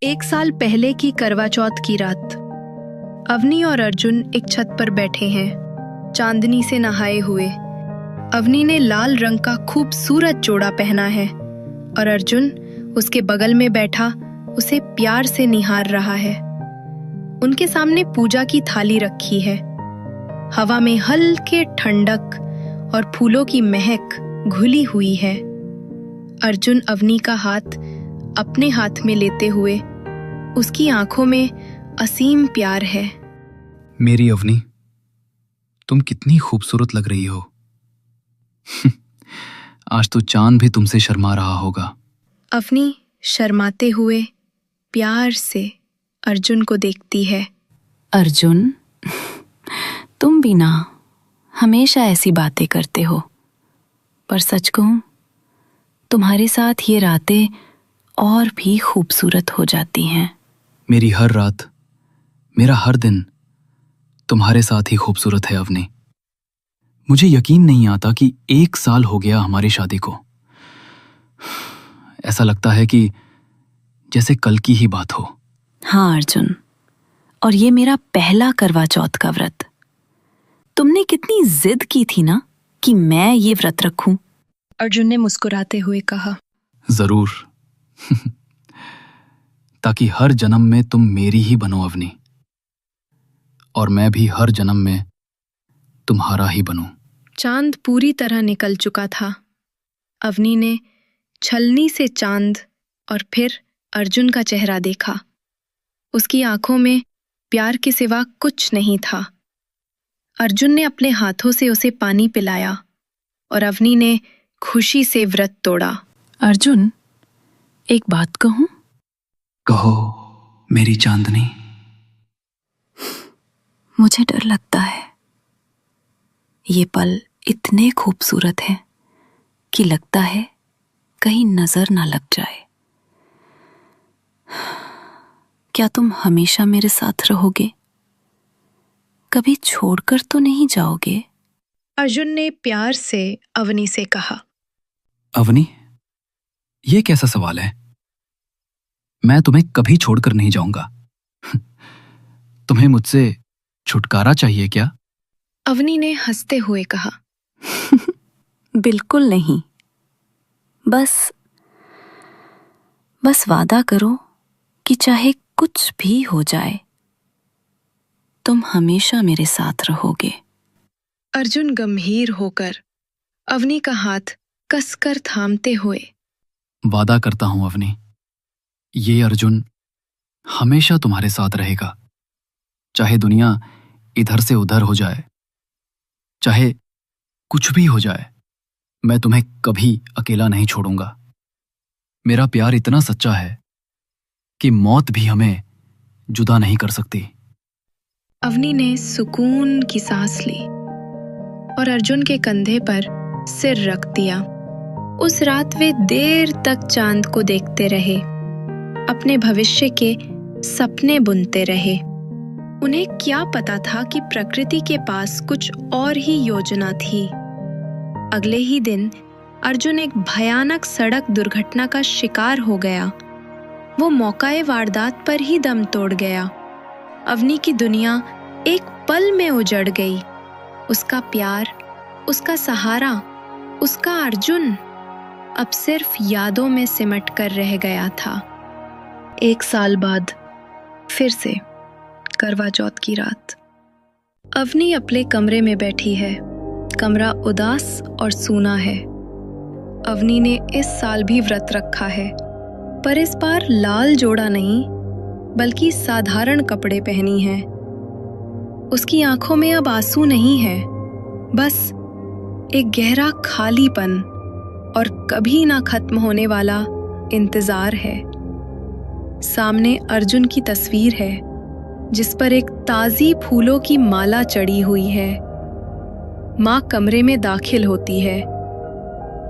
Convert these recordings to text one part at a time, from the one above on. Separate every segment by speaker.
Speaker 1: एक साल पहले की करवा चौथ की रात अवनी और अर्जुन एक छत पर बैठे हैं, चांदनी से नहाए हुए। अवनी ने लाल रंग का खूबसूरत जोड़ा पहना है और अर्जुन उसके बगल में बैठा उसे प्यार से निहार रहा है। उनके सामने पूजा की थाली रखी है। हवा में हल्के ठंडक और फूलों की महक घुली हुई है। अर्जुन अवनी का हाथ अपने हाथ में लेते हुए उसकी आंखों में असीम प्यार है।
Speaker 2: मेरी अवनी, तुम कितनी खूबसूरत लग रही हो। आज तो चांद भी तुमसे शर्मा रहा होगा।
Speaker 1: अवनी शर्माते हुए प्यार से अर्जुन को देखती है।
Speaker 3: अर्जुन, तुम भी ना हमेशा ऐसी बातें करते हो, पर सच कहूं, तुम्हारे साथ ये रातें और भी खूबसूरत हो जाती हैं।
Speaker 2: मेरी हर रात, मेरा हर दिन तुम्हारे साथ ही खूबसूरत है अवनी। मुझे यकीन नहीं आता कि 1 साल हो गया हमारी शादी को। ऐसा लगता है कि जैसे कल की ही बात हो।
Speaker 3: हाँ अर्जुन, और ये मेरा पहला करवा चौथ का व्रत। तुमने कितनी जिद की थी ना कि मैं ये व्रत रखूं।
Speaker 1: अर्जुन ने मुस्कुराते हुए कहा।
Speaker 2: जरूर। ताकि हर जन्म में तुम मेरी ही बनो अवनी, और मैं भी हर जन्म में तुम्हारा ही बनूं।
Speaker 1: चांद पूरी तरह निकल चुका था। अवनी ने छलनी से चांद और फिर अर्जुन का चेहरा देखा। उसकी आंखों में प्यार के सिवा कुछ नहीं था। अर्जुन ने अपने हाथों से उसे पानी पिलाया और अवनी ने खुशी से व्रत तोड़ा।
Speaker 3: अर्जुन, एक बात कहूं?
Speaker 2: कहो मेरी चांदनी।
Speaker 3: मुझे डर लगता है। ये पल इतने खूबसूरत हैं कि लगता है कहीं नजर ना लग जाए। क्या तुम हमेशा मेरे साथ रहोगे? कभी छोड़कर तो नहीं जाओगे?
Speaker 1: अर्जुन ने प्यार से अवनी से कहा।
Speaker 2: अवनी, ये कैसा सवाल है? मैं तुम्हें कभी छोड़कर नहीं जाऊंगा। तुम्हें मुझसे छुटकारा चाहिए क्या?
Speaker 1: अवनी ने हंसते हुए कहा।
Speaker 3: बिल्कुल नहीं। बस वादा करो कि चाहे कुछ भी हो जाए, तुम हमेशा मेरे साथ रहोगे।
Speaker 1: अर्जुन गंभीर होकर अवनी का हाथ कसकर थामते हुए।
Speaker 2: वादा करता हूं अवनी, ये अर्जुन हमेशा तुम्हारे साथ रहेगा। चाहे दुनिया इधर से उधर हो जाए, चाहे कुछ भी हो जाए, मैं तुम्हें कभी अकेला नहीं छोड़ूंगा। मेरा प्यार इतना सच्चा है कि मौत भी हमें जुदा नहीं कर सकती।
Speaker 1: अवनी ने सुकून की सांस ली और अर्जुन के कंधे पर सिर रख दिया। उस रात वे देर तक चांद को देखते रहे, अपने भविष्य के सपने बुनते रहे। उन्हें क्या पता था कि प्रकृति के पास कुछ और ही योजना थी। अगले ही दिन अर्जुन एक भयानक सड़क दुर्घटना का शिकार हो गया। वो मौकाए वारदात पर ही दम तोड़ गया। अवनी की दुनिया एक पल में उजड़ गई। उसका प्यार, उसका सहारा, उसका अर्जुन अब सिर्फ यादों में सिमट कर रह गया था। 1 साल बाद फिर से करवा चौथ की रात। अवनी अपने कमरे में बैठी है। कमरा उदास और सूना है। अवनी ने इस साल भी व्रत रखा है, पर इस बार लाल जोड़ा नहीं बल्कि साधारण कपड़े पहनी है। उसकी आंखों में अब आंसू नहीं है, बस एक गहरा खालीपन और कभी ना खत्म होने वाला इंतजार है। सामने अर्जुन की तस्वीर है जिस पर एक ताजी फूलों की माला चढ़ी हुई है। माँ कमरे में दाखिल होती है।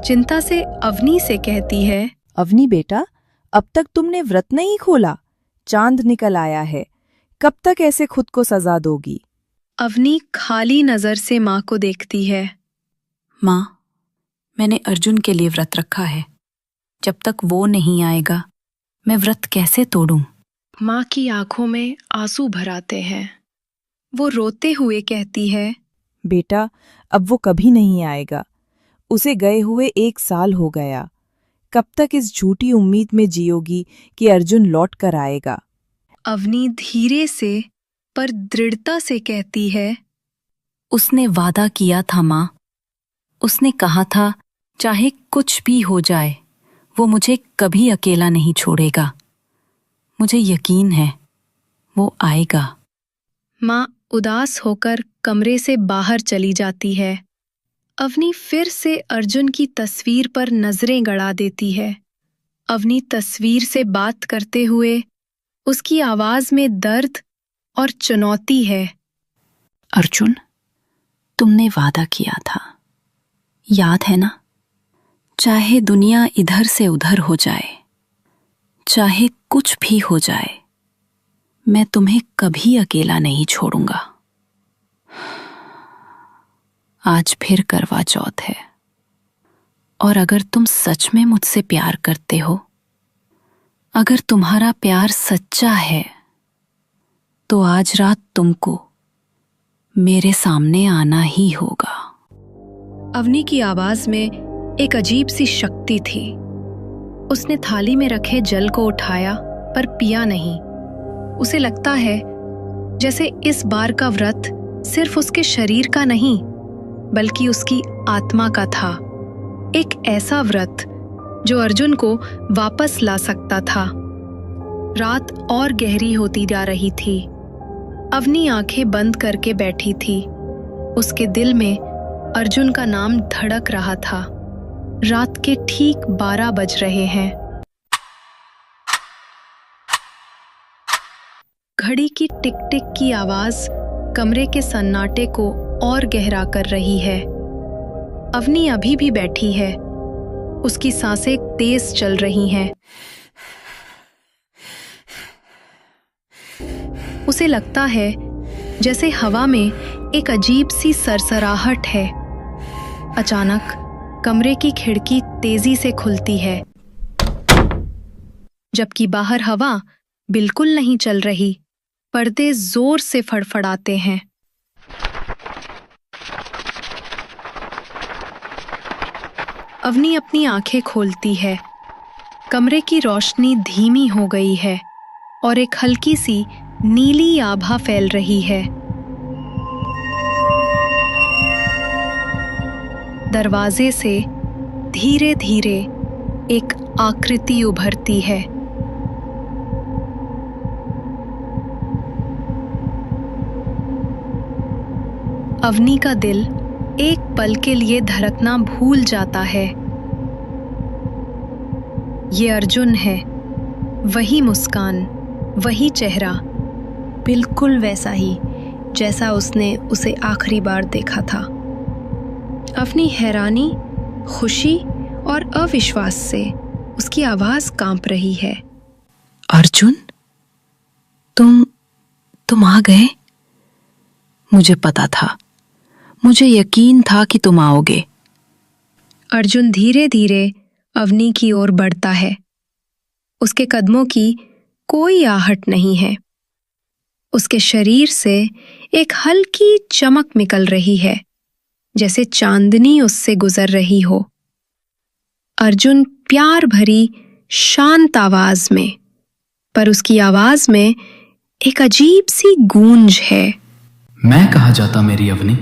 Speaker 1: चिंता से अवनी से कहती है।
Speaker 4: अवनी बेटा, अब तक तुमने व्रत नहीं खोला। चांद निकल आया है। कब तक ऐसे खुद को सजा दोगी?
Speaker 1: अवनी खाली नजर से माँ को देखती है।
Speaker 3: माँ, मैंने अर्जुन के लिए व्रत रखा है। जब तक वो नहीं आएगा, मैं व्रत कैसे तोड़ूं?
Speaker 1: माँ की आंखों में आंसू भर आते हैं। वो रोते हुए कहती है,
Speaker 4: बेटा, अब वो कभी नहीं आएगा। उसे गए हुए 1 साल हो गया। कब तक इस झूठी उम्मीद में जियोगी कि अर्जुन लौट कर आएगा?
Speaker 1: अवनी धीरे से पर दृढ़ता से कहती है,
Speaker 3: उसने वादा किया था माँ। उसने कहा था चाहे कुछ भी हो जाए वो मुझे कभी अकेला नहीं छोड़ेगा। मुझे यकीन है वो आएगा।
Speaker 1: माँ उदास होकर कमरे से बाहर चली जाती है। अवनी फिर से अर्जुन की तस्वीर पर नजरें गड़ा देती है। अवनी तस्वीर से बात करते हुए उसकी आवाज में दर्द और चुनौती है।
Speaker 3: अर्जुन, तुमने वादा किया था, याद है ना? चाहे दुनिया इधर से उधर हो जाए, चाहे कुछ भी हो जाए, मैं तुम्हें कभी अकेला नहीं छोड़ूंगा। आज फिर करवा चौथ है और अगर तुम सच में मुझसे प्यार करते हो, अगर तुम्हारा प्यार सच्चा है, तो आज रात तुमको मेरे सामने आना ही होगा।
Speaker 1: अवनी की आवाज में एक अजीब सी शक्ति थी। उसने थाली में रखे जल को उठाया पर पिया नहीं। उसे लगता है जैसे इस बार का व्रत सिर्फ उसके शरीर का नहीं बल्कि उसकी आत्मा का था। एक ऐसा व्रत जो अर्जुन को वापस ला सकता था। रात और गहरी होती जा रही थी। अवनी आंखें बंद करके बैठी थी। उसके दिल में अर्जुन का नाम धड़क रहा था। रात के ठीक 12 बज रहे हैं। घड़ी की टिक टिक की आवाज कमरे के सन्नाटे को और गहरा कर रही है। अवनी अभी भी बैठी है। उसकी सांसें तेज चल रही हैं। उसे लगता है जैसे हवा में एक अजीब सी सरसराहट है। अचानक कमरे की खिड़की तेजी से खुलती है, जबकि बाहर हवा बिल्कुल नहीं चल रही। पर्दे जोर से फड़फड़ाते हैं। अवनी अपनी आंखें खोलती है। कमरे की रोशनी धीमी हो गई है और एक हल्की सी नीली आभा फैल रही है। दरवाजे से धीरे धीरे एक आकृति उभरती है। अवनी का दिल एक पल के लिए धड़कना भूल जाता है। ये अर्जुन है, वही मुस्कान, वही चेहरा, बिल्कुल वैसा ही जैसा उसने उसे आखिरी बार देखा था। अवनी हैरानी, खुशी और अविश्वास से उसकी आवाज कांप रही है।
Speaker 3: अर्जुन, तुम आ गए? मुझे पता था, मुझे यकीन था कि तुम आओगे।
Speaker 1: अर्जुन धीरे धीरे अवनी की ओर बढ़ता है। उसके कदमों की कोई आहट नहीं है। उसके शरीर से एक हल्की चमक निकल रही है, जैसे चांदनी उससे गुजर रही हो। अर्जुन प्यार भरी शांत आवाज में, पर उसकी आवाज में एक अजीब सी गूंज है।
Speaker 2: मैं कहा जाता मेरी अवनी,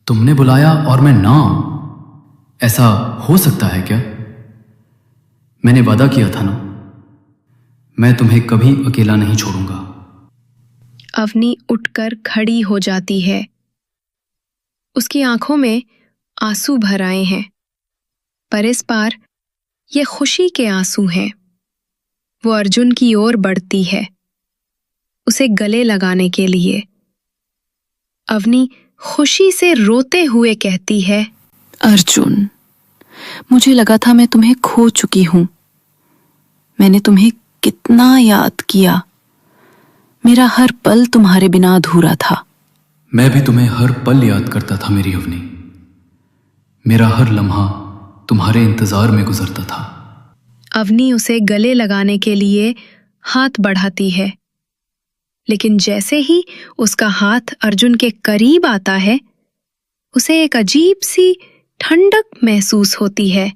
Speaker 2: तुमने बुलाया और मैं ना आऊं, ऐसा हो सकता है क्या? मैंने वादा किया था ना, मैं तुम्हें कभी अकेला नहीं छोड़ूंगा।
Speaker 1: अवनी उठकर खड़ी हो जाती है। उसकी आंखों में आंसू भर आए हैं, पर इस बार ये खुशी के आंसू हैं। वो अर्जुन की ओर बढ़ती है, उसे गले लगाने के लिए। अवनी खुशी से रोते हुए कहती है,
Speaker 3: अर्जुन, मुझे लगा था मैं तुम्हें खो चुकी हूं। मैंने तुम्हें कितना याद किया। मेरा हर पल तुम्हारे बिना अधूरा था।
Speaker 2: मैं भी तुम्हें हर पल याद करता था मेरी अवनी। मेरा हर लम्हा तुम्हारे इंतजार में गुजरता था।
Speaker 1: अवनी उसे गले लगाने के लिए हाथ बढ़ाती है, लेकिन जैसे ही उसका हाथ अर्जुन के करीब आता है, उसे एक अजीब सी ठंडक महसूस होती है।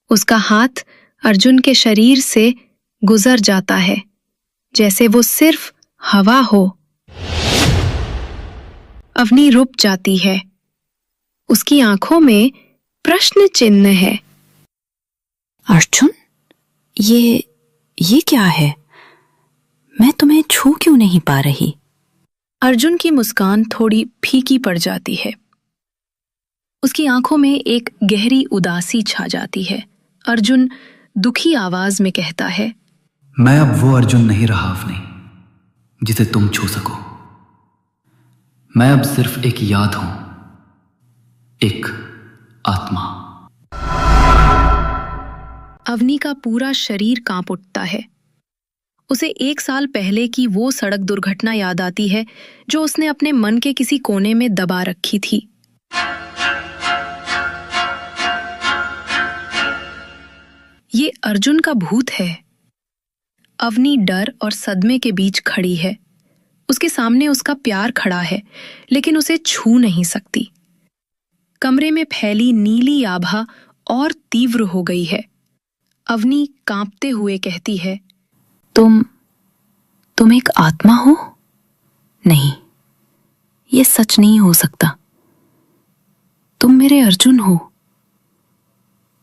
Speaker 1: उसका हाथ अर्जुन के शरीर से गुजर जाता है, जैसे वो सिर्फ हवा हो। अवनी रुक जाती है। उसकी आंखों में प्रश्न चिन्ह है।
Speaker 3: अर्जुन, ये क्या है? मैं तुम्हें छू क्यों नहीं पा रही?
Speaker 1: अर्जुन की मुस्कान थोड़ी फीकी पड़ जाती है। उसकी आंखों में एक गहरी उदासी छा जाती है। अर्जुन दुखी आवाज में कहता है,
Speaker 2: मैं अब वो अर्जुन नहीं रहा अवनी, जिसे तुम छू सको। मैं अब सिर्फ एक याद हूं, एक आत्मा।
Speaker 1: अवनी का पूरा शरीर कांप उठता है। उसे 1 साल पहले की वो सड़क दुर्घटना याद आती है जो उसने अपने मन के किसी कोने में दबा रखी थी। ये अर्जुन का भूत है। अवनी डर और सदमे के बीच खड़ी है। उसके सामने उसका प्यार खड़ा है, लेकिन उसे छू नहीं सकती। कमरे में फैली नीली आभा और तीव्र हो गई है। अवनी कांपते हुए कहती है,
Speaker 3: तुम एक आत्मा हो? नहीं, ये सच नहीं हो सकता। तुम मेरे अर्जुन हो।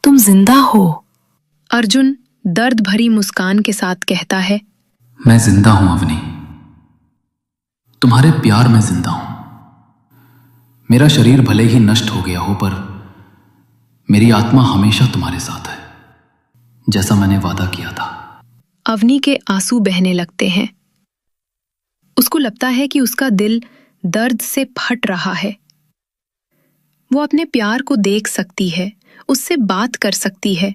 Speaker 3: तुम जिंदा हो।
Speaker 1: अर्जुन दर्द भरी मुस्कान के साथ कहता है,
Speaker 2: मैं जिंदा हूं अवनी, तुम्हारे प्यार में जिंदा हूं। मेरा शरीर भले ही नष्ट हो गया हो, पर मेरी आत्मा हमेशा तुम्हारे साथ है, जैसा मैंने वादा किया था।
Speaker 1: अवनी के आंसू बहने लगते हैं। उसको लगता है कि उसका दिल दर्द से फट रहा है। वो अपने प्यार को देख सकती है, उससे बात कर सकती है,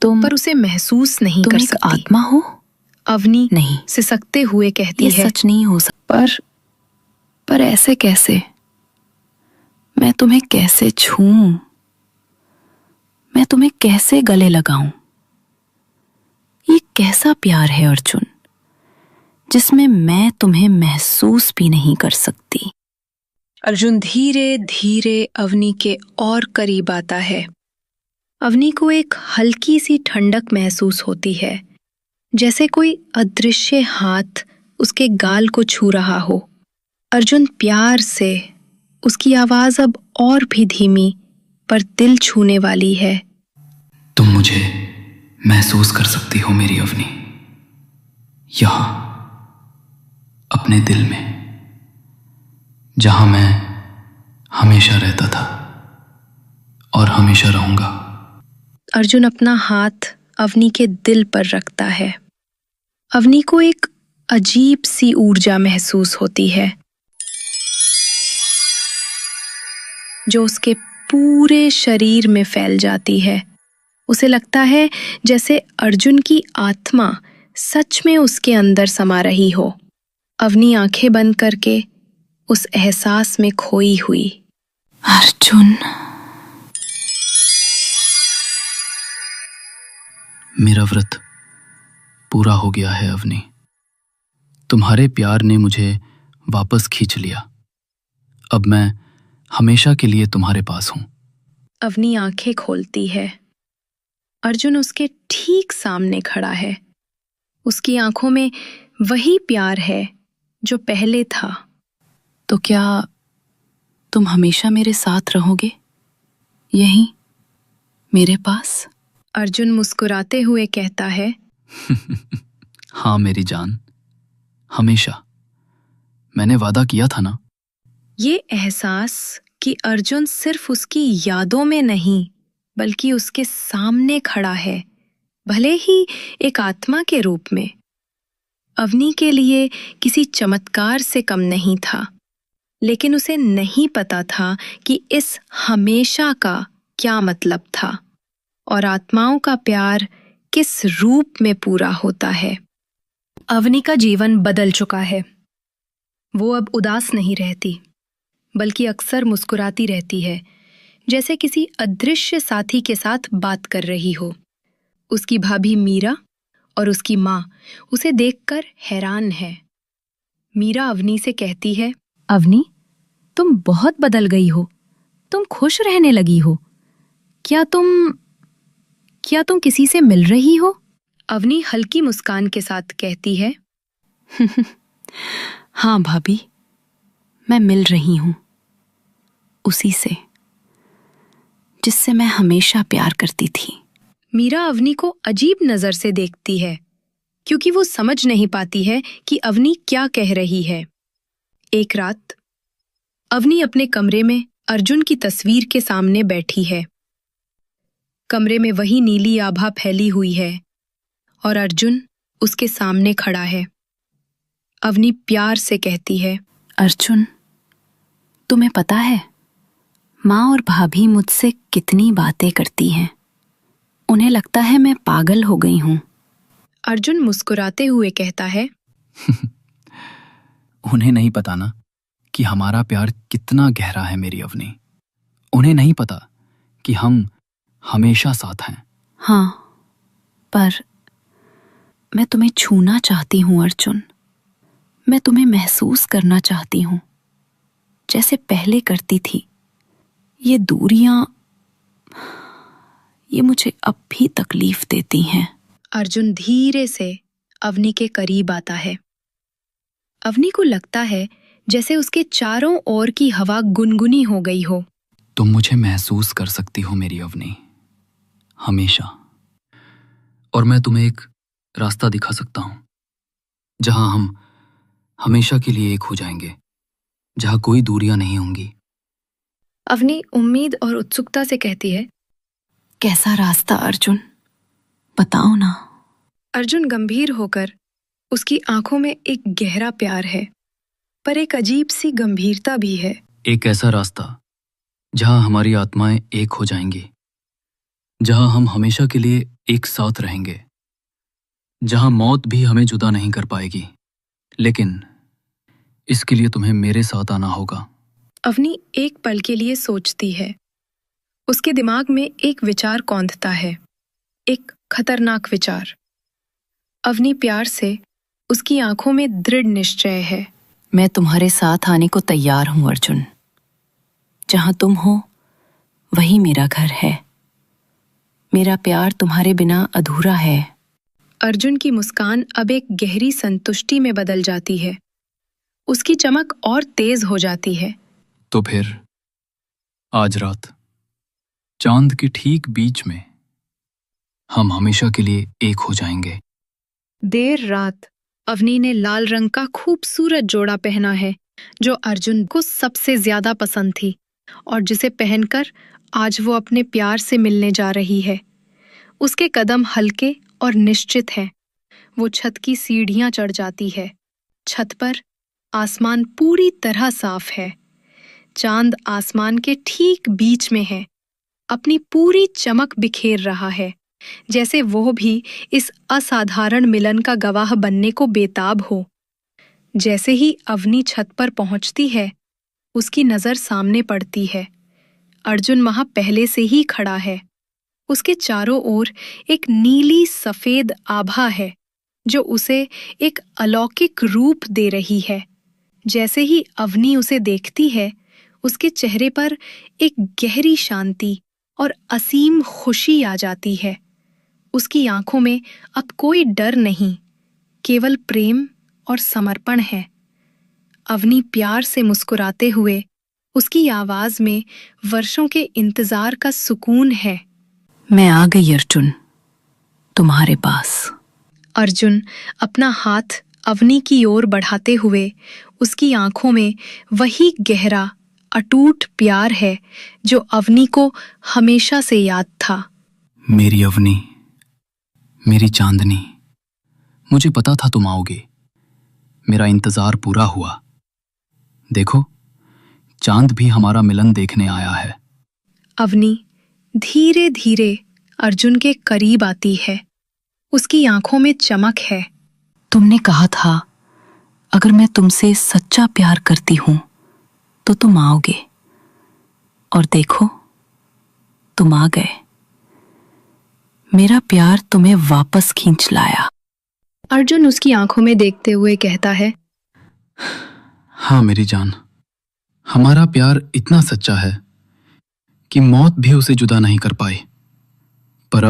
Speaker 1: पर उसे महसूस नहीं कर सकती।
Speaker 3: तुम एक आत्मा हो?
Speaker 1: अवनी
Speaker 3: नहीं,
Speaker 1: सिसकते हुए कहती
Speaker 3: ये
Speaker 1: है,
Speaker 3: सच नहीं हो सकता। पर ऐसे कैसे? मैं तुम्हें कैसे छूऊं? मैं तुम्हें कैसे गले लगाऊं? ये कैसा प्यार है अर्जुन, जिसमें मैं तुम्हें महसूस भी नहीं कर सकती।
Speaker 1: अर्जुन धीरे धीरे अवनी के और करीब आता है। अवनी को एक हल्की सी ठंडक महसूस होती है, जैसे कोई अदृश्य हाथ उसके गाल को छू रहा हो। अर्जुन प्यार से, उसकी आवाज अब और भी धीमी पर दिल छूने वाली है।
Speaker 2: तुम मुझे महसूस कर सकती हो मेरी अवनी, यहां अपने दिल में, जहां मैं हमेशा रहता था और हमेशा रहूंगा।
Speaker 1: अर्जुन अपना हाथ अवनी के दिल पर रखता है। अवनी को एक अजीब सी ऊर्जा महसूस होती है, जो उसके पूरे शरीर में फैल जाती है। उसे लगता है जैसे अर्जुन की आत्मा सच में उसके अंदर समा रही हो। अवनी आंखें बंद करके उस एहसास में खोई हुई।
Speaker 3: अर्जुन,
Speaker 2: मेरा व्रत पूरा हो गया है अवनी। तुम्हारे प्यार ने मुझे वापस खींच लिया। अब मैं हमेशा के लिए तुम्हारे पास हूं।
Speaker 1: अवनी आंखें खोलती है। अर्जुन उसके ठीक सामने खड़ा है। उसकी आंखों में वही प्यार है जो पहले था।
Speaker 3: तो क्या तुम हमेशा मेरे साथ रहोगे, यहीं मेरे पास?
Speaker 1: अर्जुन मुस्कुराते हुए कहता है,
Speaker 2: हाँ मेरी जान, हमेशा। मैंने वादा किया था ना।
Speaker 1: ये एहसास कि अर्जुन सिर्फ उसकी यादों में नहीं, बल्कि उसके सामने खड़ा है, भले ही एक आत्मा के रूप में, अवनी के लिए किसी चमत्कार से कम नहीं था। लेकिन उसे नहीं पता था कि इस हमेशा का क्या मतलब था और आत्माओं का प्यार किस रूप में पूरा होता है। अवनी का जीवन बदल चुका है। वो अब उदास नहीं रहती, बल्कि अक्सर मुस्कुराती रहती है, जैसे किसी अदृश्य साथी के साथ बात कर रही हो। उसकी भाभी मीरा और उसकी माँ उसे देखकर हैरान है। मीरा अवनी से कहती है,
Speaker 3: अवनी, तुम बहुत बदल गई हो। तुम खुश रहने लगी हो। क्या तुम किसी से मिल रही हो?
Speaker 1: अवनी हल्की मुस्कान के साथ कहती है,
Speaker 3: हाँ भाभी, मैं मिल रही हूं उसी से जिससे मैं हमेशा प्यार करती थी।
Speaker 1: मीरा अवनी को अजीब नजर से देखती है क्योंकि वो समझ नहीं पाती है कि अवनी क्या कह रही है। एक रात अवनी अपने कमरे में अर्जुन की तस्वीर के सामने बैठी है। कमरे में वही नीली आभा फैली हुई है और अर्जुन उसके सामने खड़ा है। अवनी प्यार से कहती है,
Speaker 3: अर्जुन, तुम्हें पता है माँ और भाभी मुझसे कितनी बातें करती हैं। उन्हें लगता है मैं पागल हो गई हूं।
Speaker 1: अर्जुन मुस्कुराते हुए कहता है,
Speaker 2: उन्हें नहीं पता ना कि हमारा प्यार कितना गहरा है मेरी अवनी। उन्हें नहीं पता कि हम हमेशा साथ हैं।
Speaker 3: हाँ, पर मैं तुम्हें छूना चाहती हूँ अर्जुन। मैं तुम्हें महसूस करना चाहती हूँ जैसे पहले करती थी। ये दूरियां, ये मुझे अब भी तकलीफ देती हैं।
Speaker 1: अर्जुन धीरे से अवनी के करीब आता है। अवनी को लगता है जैसे उसके चारों ओर की हवा गुनगुनी हो गई हो।
Speaker 2: तुम मुझे महसूस कर सकती हो मेरी अवनी, हमेशा। और मैं तुम्हें एक रास्ता दिखा सकता हूं जहां हम हमेशा के लिए एक हो जाएंगे, जहां कोई दूरियां नहीं होंगी।
Speaker 1: अवनी उम्मीद और उत्सुकता से कहती है,
Speaker 3: कैसा रास्ता अर्जुन, बताओ ना।
Speaker 1: अर्जुन गंभीर होकर, उसकी आंखों में एक गहरा प्यार है पर एक अजीब सी गंभीरता भी है।
Speaker 2: एक ऐसा रास्ता जहां हमारी आत्माएं एक हो जाएंगी, जहां हम हमेशा के लिए एक साथ रहेंगे, जहां मौत भी हमें जुदा नहीं कर पाएगी। लेकिन इसके लिए तुम्हें मेरे साथ आना होगा।
Speaker 1: अवनी एक पल के लिए सोचती है। उसके दिमाग में एक विचार कौंधता है, एक खतरनाक विचार। अवनी प्यार से उसकी आंखों में दृढ़ निश्चय है।
Speaker 3: मैं तुम्हारे साथ आने को तैयार हूं अर्जुन। जहां तुम हो वही मेरा घर है। मेरा प्यार तुम्हारे बिना अधूरा है।
Speaker 1: अर्जुन की मुस्कान अब एक गहरी संतुष्टि में बदल जाती है। उसकी चमक और तेज हो जाती है।
Speaker 2: तो फिर आज रात चांद के ठीक बीच में हम हमेशा के लिए एक हो जाएंगे।
Speaker 1: देर रात अवनी ने लाल रंग का खूबसूरत जोड़ा पहना है जो अर्जुन को सबसे ज्यादा पसंद थी और जिसे पहनकर आज वो अपने प्यार से मिलने जा रही है। उसके कदम हल्के और निश्चित हैं। वो छत की सीढ़ियां चढ़ जाती है। छत पर आसमान पूरी तरह साफ है। चांद आसमान के ठीक बीच में है, अपनी पूरी चमक बिखेर रहा है, जैसे वो भी इस असाधारण मिलन का गवाह बनने को बेताब हो। जैसे ही अवनी छत पर पहुंचती है, उसकी नजर सामने पड़ती है। अर्जुन वहां पहले से ही खड़ा है। उसके चारों ओर एक नीली सफेद आभा है जो उसे एक अलौकिक रूप दे रही है। जैसे ही अवनी उसे देखती है, उसके चेहरे पर एक गहरी शांति और असीम खुशी आ जाती है। उसकी आंखों में अब कोई डर नहीं, केवल प्रेम और समर्पण है। अवनी प्यार से मुस्कुराते हुए, उसकी आवाज में वर्षों के इंतजार का सुकून है।
Speaker 3: मैं आ गई अर्जुन, तुम्हारे पास।
Speaker 1: अर्जुन अपना हाथ अवनी की ओर बढ़ाते हुए, उसकी आंखों में वही गहरा अटूट प्यार है जो अवनी को हमेशा से याद था।
Speaker 2: मेरी अवनी, मेरी चांदनी, मुझे पता था तुम आओगे। मेरा इंतजार पूरा हुआ। देखो, चांद भी हमारा मिलन देखने आया है।
Speaker 1: अवनी धीरे धीरे अर्जुन के करीब आती है। उसकी आंखों में चमक है।
Speaker 3: तुमने कहा था अगर मैं तुमसे सच्चा प्यार करती हूं तो तुम आओगे, और देखो, तुम आ गए। मेरा प्यार तुम्हें वापस खींच लाया।
Speaker 1: अर्जुन उसकी आंखों में देखते हुए कहता है,
Speaker 2: हाँ मेरी जान, हमारा प्यार इतना सच्चा है कि मौत भी उसे जुदा नहीं कर पाई। पर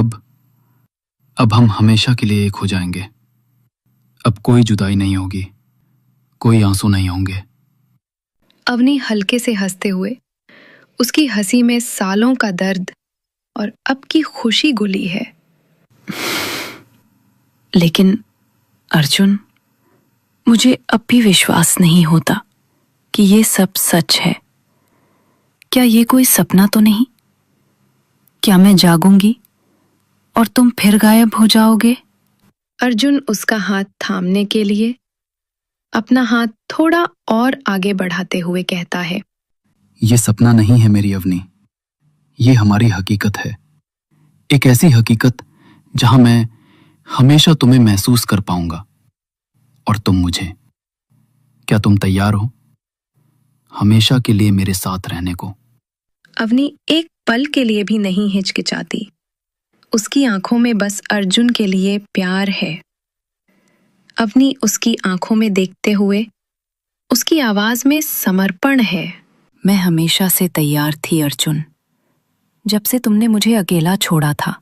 Speaker 2: अब हम हमेशा के लिए एक हो जाएंगे। अब कोई जुदाई नहीं होगी, कोई आंसू नहीं होंगे।
Speaker 1: अवनी हल्के से हंसते हुए उसकी हंसी में सालों का दर्द और अब की खुशी घुली है।
Speaker 3: लेकिन अर्जुन, मुझे अब भी विश्वास नहीं होता कि ये सब सच है। क्या ये कोई सपना तो नहीं? क्या मैं जागूंगी और तुम फिर गायब हो जाओगे?
Speaker 1: अर्जुन उसका हाथ थामने के लिए अपना हाथ थोड़ा और आगे बढ़ाते हुए कहता है,
Speaker 2: ये सपना नहीं है मेरी अवनी, ये हमारी हकीकत है। एक ऐसी हकीकत जहां मैं हमेशा तुम्हें महसूस कर पाऊंगा और तुम मुझे। क्या तुम तैयार हो हमेशा के लिए मेरे साथ रहने को?
Speaker 1: अवनी एक पल के लिए भी नहीं हिचकिचाती। उसकी आंखों में बस अर्जुन के लिए प्यार है। अवनी उसकी आंखों में देखते हुए उसकी आवाज में समर्पण है।
Speaker 3: मैं हमेशा से तैयार थी अर्जुन। जब से तुमने मुझे अकेला छोड़ा था,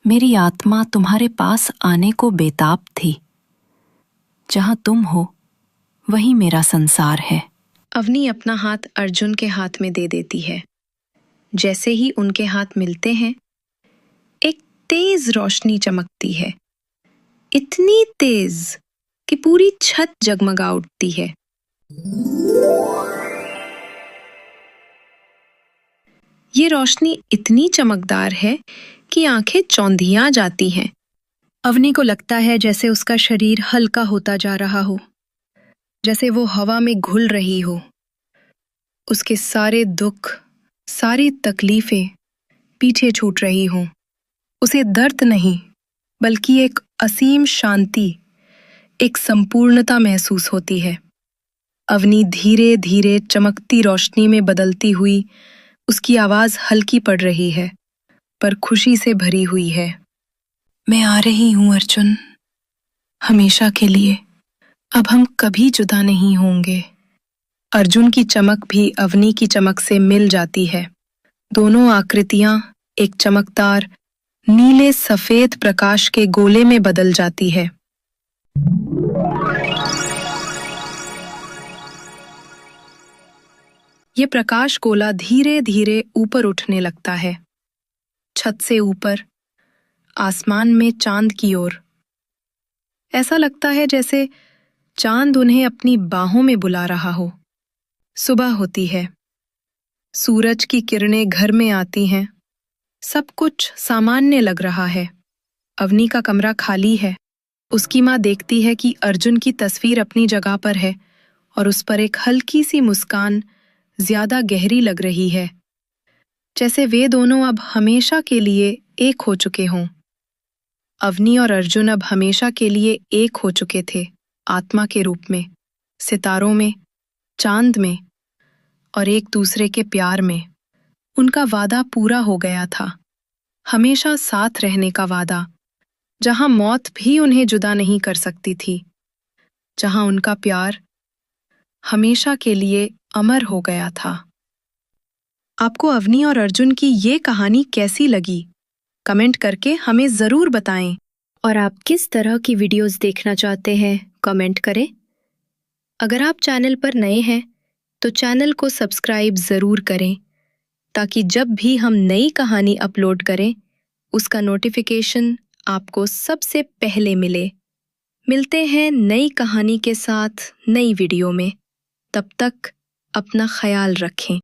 Speaker 3: मेरी आत्मा तुम्हारे पास आने को बेताब थी। जहां तुम हो वही मेरा संसार है।
Speaker 1: अवनी अपना हाथ अर्जुन के हाथ में दे देती है। जैसे ही उनके हाथ मिलते हैं, एक तेज रोशनी चमकती है, इतनी तेज कि पूरी छत जगमगा उठती है। ये रोशनी इतनी चमकदार है कि आंखें चौंधिया जाती हैं। अवनी को लगता है जैसे उसका शरीर हल्का होता जा रहा हो, जैसे वो हवा में घुल रही हो। उसके सारे दुख, सारी तकलीफें पीछे छूट रही हों। उसे दर्द नहीं, बल्कि एक असीम शांति, एक संपूर्णता महसूस होती है। अवनी धीरे धीरे चमकती रोशनी में बदलती हुई, उसकी आवाज हल्की पड़ रही है, पर खुशी से भरी हुई है। मैं आ रही हूं अर्जुन, हमेशा के लिए। अब हम कभी जुदा नहीं होंगे। अर्जुन की चमक भी अवनी की चमक से मिल जाती है। दोनों आकृतियां एक चमकदार नीले सफेद प्रकाश के गोले में बदल जाती है। ये प्रकाश गोला धीरे धीरे ऊपर उठने लगता है, छत से ऊपर, आसमान में चांद की ओर। ऐसा लगता है जैसे चांद उन्हें अपनी बाहों में बुला रहा हो। सुबह होती है, सूरज की किरणें घर में आती हैं, सब कुछ सामान्य लग रहा है। अवनी का कमरा खाली है। उसकी माँ देखती है कि अर्जुन की तस्वीर अपनी जगह पर है और उस पर एक हल्की सी मुस्कान ज्यादा गहरी लग रही है, जैसे वे दोनों अब हमेशा के लिए एक हो चुके हों। अवनी और अर्जुन अब हमेशा के लिए एक हो चुके थे, आत्मा के रूप में, सितारों में, चांद में और एक दूसरे के प्यार में। उनका वादा पूरा हो गया था, हमेशा साथ रहने का वादा, जहां मौत भी उन्हें जुदा नहीं कर सकती थी, जहां उनका प्यार हमेशा के लिए अमर हो गया था। आपको अवनी और अर्जुन की ये कहानी कैसी लगी? कमेंट करके हमें ज़रूर बताएं। और आप किस तरह की वीडियोस देखना चाहते हैं, कमेंट करें। अगर आप चैनल पर नए हैं तो चैनल को सब्सक्राइब ज़रूर करें, ताकि जब भी हम नई कहानी अपलोड करें उसका नोटिफिकेशन आपको सबसे पहले मिले। मिलते हैं नई कहानी के साथ नई वीडियो में। तब तक अपना ख्याल रखें।